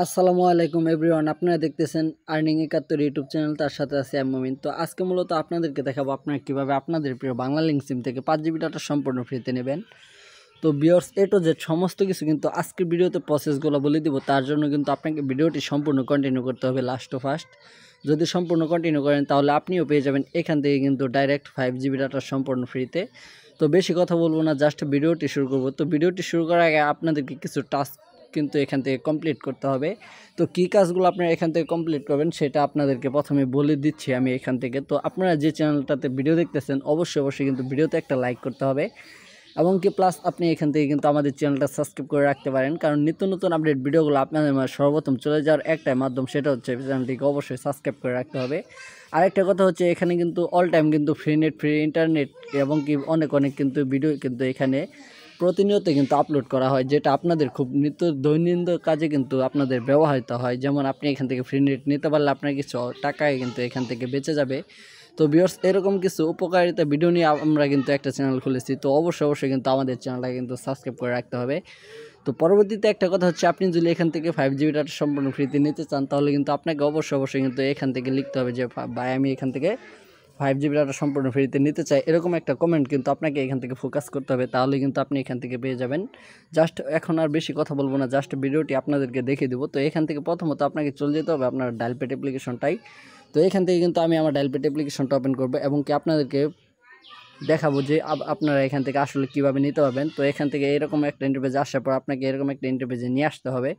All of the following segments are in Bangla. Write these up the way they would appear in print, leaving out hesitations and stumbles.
আসসালামু আলাইকুম এভরিওয়ান, আপনারা দেখতেছেন আর্নিং 71 ইউটিউব চ্যানেল। তার সাথে আছে আমি মুমিন। তো আজকে মূলত আপনাদেরকে দেখাবো আপনারা কীভাবে আপনাদের প্রিয় বাংলা লিঙ্ক সিম থেকে 5 জিবি ডাটা সম্পূর্ণ ফ্রিতে নেবেন। তো ভিউয়ার্স, এ টু জেড সমস্ত কিছু কিন্তু আজকের ভিডিওতে প্রসেসগুলো বলে দিব। তার জন্য কিন্তু আপনাকে ভিডিওটি সম্পূর্ণ কন্টিনিউ করতে হবে লাস্ট টু ফার্স্ট। যদি সম্পূর্ণ কন্টিনিউ করেন তাহলে আপনিও পেয়ে যাবেন এখান থেকে কিন্তু ডাইরেক্ট 5 জিবি ডাটা সম্পূর্ণ ফ্রিতে। তো বেশি কথা বলবো না, জাস্ট ভিডিওটি শুরু করব। তো ভিডিওটি শুরু করার আগে আপনাদেরকে কিছু টাস্ক কিন্তু এখান থেকে কমপ্লিট করতে হবে। তো কী কাজগুলো আপনারা এখান থেকে কমপ্লিট করবেন সেটা আপনাদেরকে প্রথমে বলে দিচ্ছি আমি এখান থেকে। তো আপনারা যে চ্যানেলটাতে ভিডিও দেখতেছেন অবশ্যই কিন্তু ভিডিওতে একটা লাইক করতে হবে, এবং কি প্লাস আপনি এখান থেকে কিন্তু আমাদের চ্যানেলটা সাবস্ক্রাইব করে রাখতে পারেন, কারণ নিত্য নতুন আপডেট ভিডিওগুলো আপনাদের মাঝে সর্বপ্রথম চলে যাওয়ার একটাই মাধ্যম, সেটা হচ্ছে চ্যানেলটিকে অবশ্যই সাবস্ক্রাইব করে রাখতে হবে। আরেকটা কথা হচ্ছে, এখানে কিন্তু অল টাইম কিন্তু ফ্রি নেট, ফ্রি ইন্টারনেট এবং কি অনেক কিন্তু ভিডিও কিন্তু এখানে প্রতিনিয়ত কিন্তু আপলোড করা হয়, যেটা আপনাদের খুব নিত্য দৈনন্দিন কাজে কিন্তু আপনাদের ব্যবহৃত হয়। যেমন আপনি এখান থেকে ফ্রি নেট নিতে পারলে আপনার কিছু টাকায় কিন্তু এখান থেকে বেঁচে যাবে। তো ভিউয়ার্স, এরকম কিছু উপকারিতা ভিডিও নিয়ে আমরা কিন্তু একটা চ্যানেল খুলেছি। তো অবশ্যই কিন্তু আমাদের চ্যানেলটা কিন্তু সাবস্ক্রাইব করে রাখতে হবে। তো পরবর্তীতে একটা কথা হচ্ছে, আপনি যদি এখান থেকে 5 জিবি ডাটা সম্পূর্ণ ফ্রিতে নিতে চান তাহলে কিন্তু আপনাকে অবশ্যই কিন্তু এখান থেকে লিখতে হবে যে ভাই আমি এখান থেকে 5 জিবি ডাটা সম্পূর্ণ ফ্রিতে নিতে চাই, এরকম একটা কমেন্ট কিন্তু আপনাকে এখান থেকে ফোকাস করতে হবে, তাহলে কিন্তু আপনি এখান থেকে পেয়ে যাবেন। জাস্ট এখন আর বেশি কথা বলবো না, জাস্ট ভিডিওটি আপনাদেরকে দেখিয়ে দেবো। তো এখান থেকে প্রথমত আপনাকে চলে যেতে হবে আপনার ডায়াল প্যাড অ্যাপ্লিকেশনটাই। তো এখান থেকে কিন্তু আমি আমার ডায়াল প্যাড অ্যাপ্লিকেশনটা ওপেন করবো এবং কি আপনাদেরকে দেখাবো যে আপনারা এখান থেকে আসলে কীভাবে নিতে পারবেন। তো এখান থেকে এরকম একটা ইন্টারফেসে আসার পর আপনাকে এরকম একটা ইন্টারফেসে নিয়ে আসতে হবে।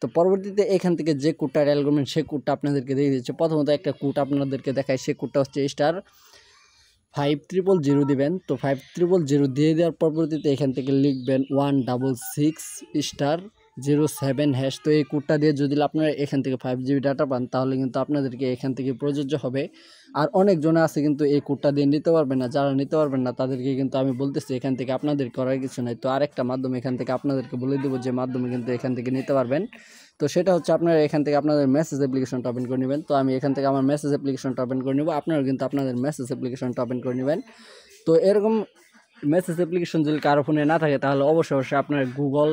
তো পরবর্তীতে এখান থেকে যে কোডটা ডায়াল করবেন সেই কোডটা আপনাদেরকে দিয়ে দিচ্ছে। প্রথমত একটা কোড আপনাদেরকে দেখায়, সেই কোডটা হচ্ছে *5000 দিবেন। তো 5000 দিয়ে দেওয়ার পরবর্তীতে এখান থেকে লিখবেন 166*07#। তো এই কোডটা দিয়ে যদি আপনারা এখান থেকে 5 জিবি ডাটা পান তাহলে কিন্তু আপনাদেরকে এখান থেকে প্রযোজ্য হবে। আর অনেকজনে আছে কিন্তু এই কোডটা দিয়ে নিতে পারবেন না, যারা নিতে পারবেন না তাদেরকে কিন্তু আমি বলতেছি এখান থেকে আপনাদের করার কিছু নাই। তো আরেকটা মাধ্যম এখান থেকে আপনাদেরকে বলে দেবো, যে মাধ্যমে কিন্তু এখান থেকে নিতে পারবেন। তো সেটা হচ্ছে আপনারা এখান থেকে আপনাদের মেসেজ অ্যাপ্লিকেশনটা ওপেন করে নেবেন। তো আমি এখান থেকে আমার মেসেজ অ্যাপ্লিকেশনটা ওপেন করে নেব, আপনারা কিন্তু আপনাদের মেসেজ অ্যাপ্লিকেশনটা ওপেন করে নেবেন। তো এরকম মেসেজ অ্যাপ্লিকেশন যদি কারো ফোনে না থাকে তাহলে অবশ্যই আপনার গুগল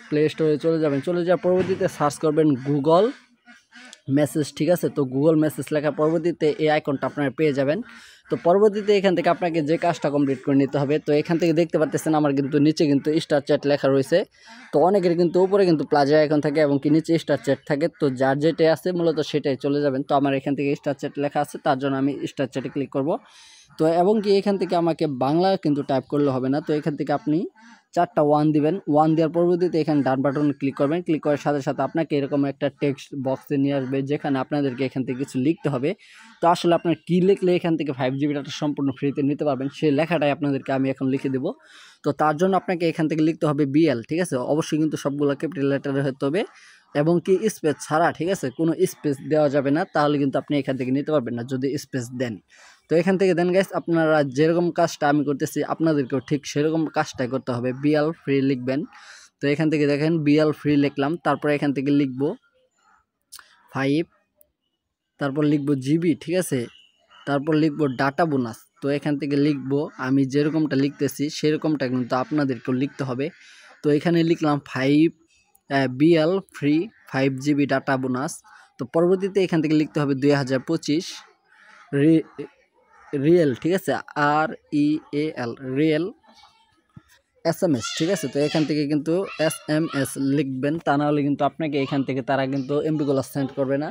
প্লে স্টোরে চলে যাবেন। চলে যাওয়ার পরবর্তীতে সার্চ করবেন গুগল মেসেজ, ঠিক আছে। তো গুগল মেসেজ লেখার পরবর্তীতে এই আইকনটা আপনারা পেয়ে যাবেন। তো পরবর্তীতে এখান থেকে আপনাকে যে কাজটা কমপ্লিট করে নিতে হবে, তো এখান থেকে দেখতে পাচ্ছেন আমার কিন্তু নিচে কিন্তু স্টার চ্যাট লেখা রয়েছে। তো অনেকের কিন্তু উপরে কিন্তু প্লাজা আইকন থাকে এবং কি নিচে স্টার চ্যাট থাকে। তো যার যেটাই আছে মূলত সেটাই চলে যাবেন। তো আমার এখান থেকে স্টার চ্যাট লেখা আছে, তার জন্য আমি স্টার চ্যাটে ক্লিক করব। তো এবং কি এখান থেকে আমাকে বাংলা কিন্তু টাইপ করলে হবে না। তো এখান থেকে আপনি 4টা 1 দিবেন। 1 দেওয়ার পরবর্তীতে এখানে ডান বাটনে ক্লিক করবেন। ক্লিক করার সাথে আপনাকে এরকম একটা টেক্সট বক্সে নিয়ে আসবে, যেখানে আপনাদেরকে এখান থেকে কিছু লিখতে হবে। তো আসলে আপনার কী লিখলে এখান থেকে 5 জিবি ডাটা সম্পূর্ণ ফ্রিতে নিতে পারবেন সেই লেখাটাই আপনাদেরকে আমি এখন লিখে দেবো। তো তার জন্য আপনাকে এখান থেকে লিখতে হবে BL, ঠিক আছে। অবশ্যই কিন্তু সবগুলো ক্যাপিটাল লেটারে হতে হবে এবং কি স্পেস ছাড়া, ঠিক আছে, কোনো স্পেস দেওয়া যাবে না, তাহলে কিন্তু আপনি এখান থেকে নিতে পারবেন না যদি স্পেস দেন। তো এখান থেকে দেন গাইস, আপনারা যেরকম কাজটা আমি করতেছি আপনাদেরকেও ঠিক সেরকম কাজটাই করতে হবে। BL ফ্রি লিখবেন। তো এখান থেকে দেখেন BL ফ্রি লিখলাম, তারপরে এখান থেকে লিখব 5, তারপর লিখব GB, ঠিক আছে, তারপর লিখব ডাটা বোনাস। তো এখান থেকে লিখব আমি যেরকমটা লিখতেছি সেরকমটা কিন্তু আপনাদেরকেও লিখতে হবে। তো এখানে লিখলাম 5 BL free 5 GB data bonus. তো পরবর্তীতে এখান থেকে লিখতে হবে 2025 রিয়েল, ঠিক আছে, REAL রিয়েল SMS, ঠিক আছে। তো এখান থেকে কিন্তু SMS লিখবেন, তা নাহলে কিন্তু আপনাকে এখান থেকে তারা কিন্তু এমবিগুলো সেন্ড করবে না।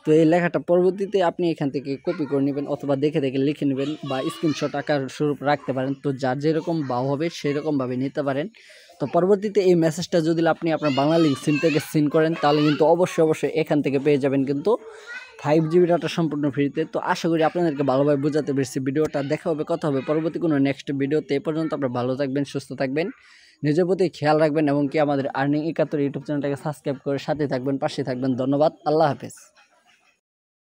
তো এই লেখাটা পরবর্তীতে আপনি এখান থেকে কপি করে নেবেন অথবা দেখে লিখে নেবেন বা স্ক্রিনশট আকার স্বরূপ রাখতে পারেন। তো যার যেরকম ভাব হবে সেরকমভাবে নিতে পারেন। তো পরবর্তীতে এই মেসেজটা যদি আপনি আপনার বাংলা লিঙ্ক সিম থেকে সিন করেন তাহলে কিন্তু অবশ্যই এখান থেকে পেয়ে যাবেন কিন্তু 5 জিবি ডাটা সম্পূর্ণ ফ্রিতে। তো আশা করি আপনাদেরকে ভালোভাবে বোঝাতে পেরেছি। ভিডিওটা দেখা হবে, কথা হবে পরবর্তী কোনো নেক্সট ভিডিওতে। এ পর্যন্ত আপনারা ভালো থাকবেন, সুস্থ থাকবেন, নিজের প্রতি খেয়াল রাখবেন এবং কি আমাদের আর্নিং 71 ইউটিউব চ্যানেলটাকে সাবস্ক্রাইব করে সাথে থাকবেন, পাশে থাকবেন। ধন্যবাদ, আল্লাহ হাফেজ।